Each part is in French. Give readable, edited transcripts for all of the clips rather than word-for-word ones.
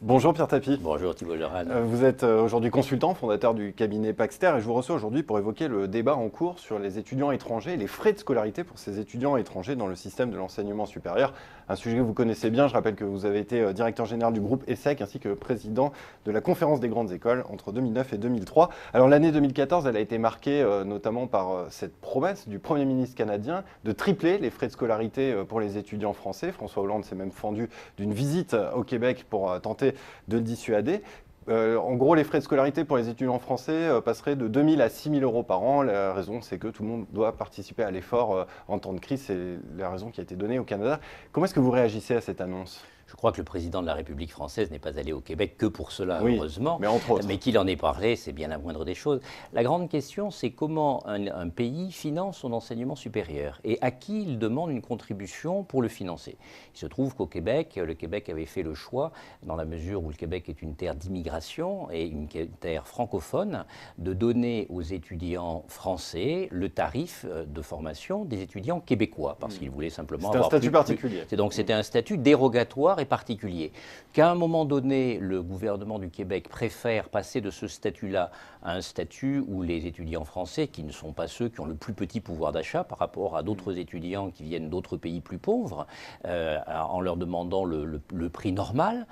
Bonjour Pierre Tapie. Bonjour Thibault Leral. Vous êtes aujourd'hui consultant, fondateur du cabinet Paxter et je vous reçois aujourd'hui pour évoquer le débat en cours sur les étudiants étrangers et les frais de scolarité pour ces étudiants étrangers dans le système de l'enseignement supérieur. Un sujet que vous connaissez bien, je rappelle que vous avez été directeur général du groupe ESSEC ainsi que président de la conférence des grandes écoles entre 2009 et 2003. Alors l'année 2014, elle a été marquée notamment par cette promesse du Premier ministre canadien de tripler les frais de scolarité pour les étudiants français. François Hollande s'est même fendu d'une visite au Québec pour tenter de le dissuader. En gros, les frais de scolarité pour les étudiants français passeraient de 2 000 à 6 000 euros par an. La raison, c'est que tout le monde doit participer à l'effort en temps de crise. C'est la raison qui a été donnée au Canada. Comment est-ce que vous réagissez à cette annonce ? Je crois que le président de la République française n'est pas allé au Québec que pour cela, oui, heureusement. Mais entre autres. Mais qu'il en ait parlé, c'est bien la moindre des choses. La grande question, c'est comment un pays finance son enseignement supérieur et à qui il demande une contribution pour le financer. Il se trouve qu'au Québec, le Québec avait fait le choix, dans la mesure où le Québec est une terre d'immigration et une terre francophone, de donner aux étudiants français le tarif de formation des étudiants québécois, parce qu'ils voulaient simplement avoir un statut particulier. Donc c'était un statut dérogatoire et particulier. Qu'à un moment donné, le gouvernement du Québec préfère passer de ce statut-là à un statut où les étudiants français, qui ne sont pas ceux qui ont le plus petit pouvoir d'achat par rapport à d'autres étudiants qui viennent d'autres pays plus pauvres, en leur demandant le prix normal,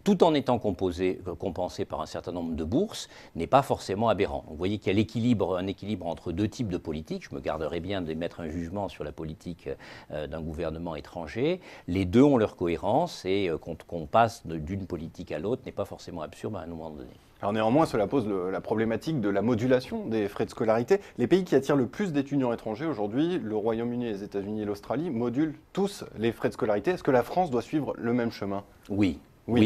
tout en étant compensé par un certain nombre de bourses, n'est pas forcément aberrant. Vous voyez qu'il y a un équilibre entre deux types de politiques. Je me garderai bien d'émettre un jugement sur la politique d'un gouvernement étranger. Les deux ont leur cohérence et qu'on passe d'une politique à l'autre n'est pas forcément absurde à un moment donné. Alors néanmoins, cela pose la problématique de la modulation des frais de scolarité. Les pays qui attirent le plus d'étudiants étrangers aujourd'hui, le Royaume-Uni, les États-Unis et l'Australie, modulent tous les frais de scolarité. Est-ce que la France doit suivre le même chemin ? Oui,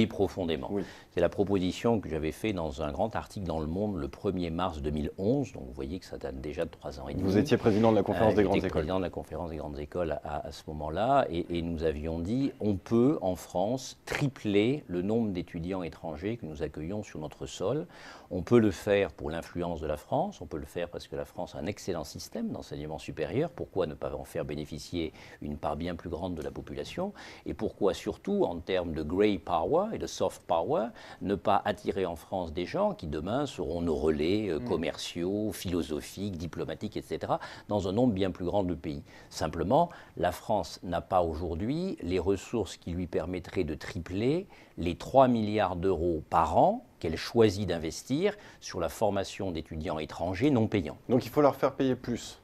profondément. Oui. C'est la proposition que j'avais faite dans un grand article dans Le Monde le 1er mars 2011. Donc vous voyez que ça date déjà de 3 ans et demi. Vous étiez président de la conférence des grandes écoles. Président de la conférence des grandes écoles à ce moment-là. Et nous avions dit, on peut en France tripler le nombre d'étudiants étrangers que nous accueillons sur notre sol. On peut le faire pour l'influence de la France. On peut le faire parce que la France a un excellent système d'enseignement supérieur. Pourquoi ne pas en faire bénéficier une part bien plus grande de la population ? Et pourquoi surtout, en termes de grey power et de soft power, ne pas attirer en France des gens qui demain seront nos relais commerciaux, philosophiques, diplomatiques, etc., dans un nombre bien plus grand de pays. Simplement, la France n'a pas aujourd'hui les ressources qui lui permettraient de tripler les 3 milliards d'euros par an qu'elle choisit d'investir sur la formation d'étudiants étrangers non payants. Donc il faut leur faire payer plus.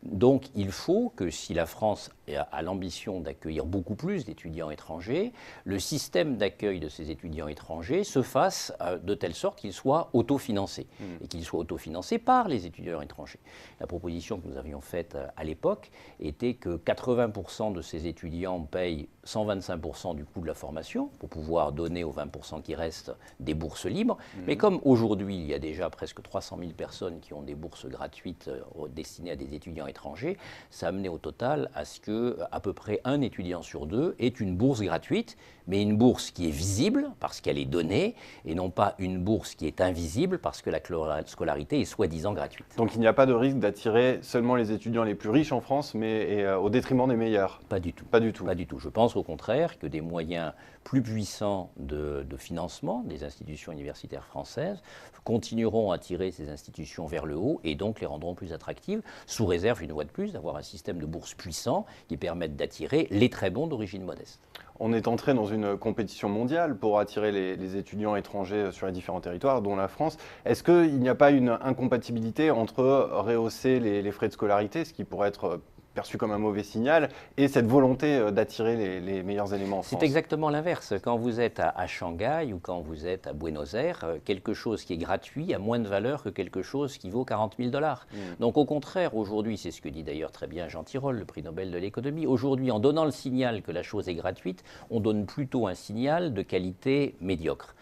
Donc il faut que si la France a l'ambition d'accueillir beaucoup plus d'étudiants étrangers, le système d'accueil de ces étudiants étrangers se fasse de telle sorte qu'il soit autofinancé, et qu'il soit autofinancé par les étudiants étrangers. La proposition que nous avions faite à l'époque était que 80% de ces étudiants payent 125% du coût de la formation pour pouvoir donner aux 20% qui restent des bourses libres. Mais comme aujourd'hui, il y a déjà presque 300 000 personnes qui ont des bourses gratuites destinées à des étudiants étrangers, ça a amené au total à ce que à peu près un étudiant sur deux ait une bourse gratuite, mais une bourse qui est visible parce qu'elle est donnée, et non pas une bourse qui est invisible parce que la scolarité est soi-disant gratuite. Donc il n'y a pas de risque d'attirer seulement les étudiants les plus riches en France, mais au détriment des meilleurs ? Pas du tout. Pas du tout. Pas du tout. Je pense au contraire que des moyens plus puissants de financement des institutions universitaires françaises continueront à tirer ces institutions vers le haut et donc les rendront plus attractives, sous réserve, une fois de plus, d'avoir un système de bourse puissant qui permette d'attirer les très bons d'origine modeste. On est entré dans une compétition mondiale pour attirer les étudiants étrangers sur les différents territoires, dont la France. Est-ce qu'il n'y a pas une incompatibilité entre rehausser les frais de scolarité, ce qui pourrait être perçu comme un mauvais signal, et cette volonté d'attirer les meilleurs éléments en France? C'est exactement l'inverse. Quand vous êtes à Shanghai ou quand vous êtes à Buenos Aires, quelque chose qui est gratuit a moins de valeur que quelque chose qui vaut 40 000 $. Donc au contraire, aujourd'hui, c'est ce que dit d'ailleurs très bien Jean Tirole, le prix Nobel de l'économie, aujourd'hui, en donnant le signal que la chose est gratuite, on donne plutôt un signal de qualité médiocre.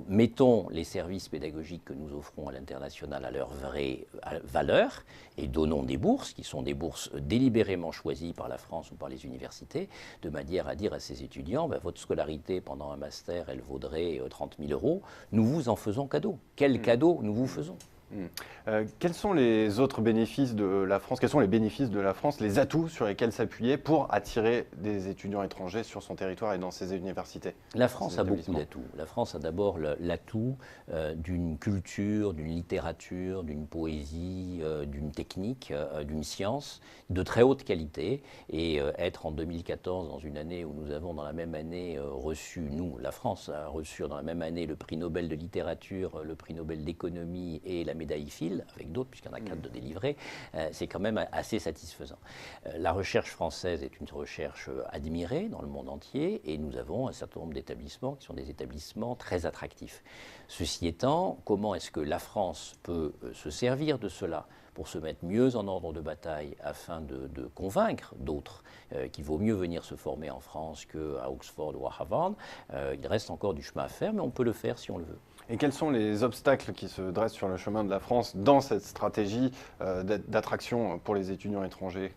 Mettons les services pédagogiques que nous offrons à l'international à leur vraie valeur et donnons des bourses, qui sont des bourses délibérément choisies par la France ou par les universités, de manière à dire à ces étudiants, votre scolarité pendant un master, elle vaudrait 30 000 €, nous vous en faisons cadeau. Quel cadeau nous vous faisons ? Quels sont les autres bénéfices de la France? Quels sont les bénéfices de la France, les atouts sur lesquels s'appuyer pour attirer des étudiants étrangers sur son territoire et dans ses universités? La France a beaucoup d'atouts. La France a d'abord l'atout d'une culture, d'une littérature, d'une poésie, d'une technique, d'une science de très haute qualité. Et être en 2014, dans une année où nous avons dans la même année reçu, nous, la France a reçu dans la même année le prix Nobel de littérature, le prix Nobel d'économie et la médaille Fields, avec d'autres, puisqu'il y en a 4 de délivrés, c'est quand même assez satisfaisant. La recherche française est une recherche admirée dans le monde entier et nous avons un certain nombre d'établissements qui sont des établissements très attractifs. Ceci étant, comment est-ce que la France peut se servir de cela pour se mettre mieux en ordre de bataille afin de convaincre d'autres qu'il vaut mieux venir se former en France qu'à Oxford ou à Harvard? Il reste encore du chemin à faire, mais on peut le faire si on le veut. Et quels sont les obstacles qui se dressent sur le chemin de la France dans cette stratégie d'attraction pour les étudiants étrangers?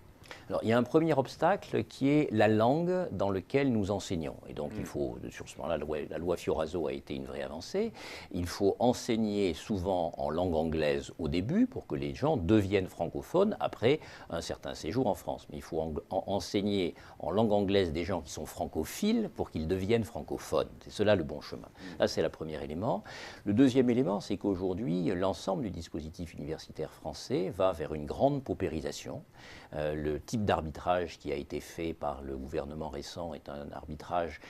Alors, il y a un premier obstacle qui est la langue dans laquelle nous enseignons. Et donc, il faut, sur ce moment-là, la loi Fioraso a été une vraie avancée. Il faut enseigner souvent en langue anglaise au début pour que les gens deviennent francophones après un certain séjour en France. Mais il faut enseigner en langue anglaise des gens qui sont francophiles pour qu'ils deviennent francophones. C'est cela le bon chemin. Là, c'est le premier élément. Le deuxième élément, c'est qu'aujourd'hui, l'ensemble du dispositif universitaire français va vers une grande paupérisation. Le type d'arbitrage qui a été fait par le gouvernement récent est un arbitrage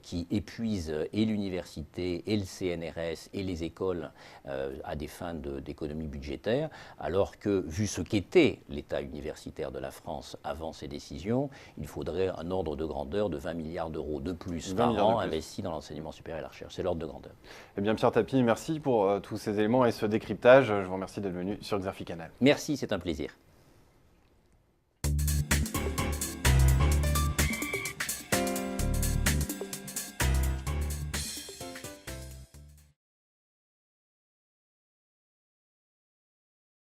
qui épuise et l'université et le CNRS et les écoles à des fins d'économie budgétaire, alors que, vu ce qu'était l'État universitaire de la France avant ces décisions, il faudrait un ordre de grandeur de 20 milliards d'euros de plus par an investis dans l'enseignement supérieur et la recherche. C'est l'ordre de grandeur. Eh bien, Pierre Tapie, merci pour tous ces éléments et ce décryptage. Je vous remercie d'être venu sur Xerfi Canal. Merci, c'est un plaisir.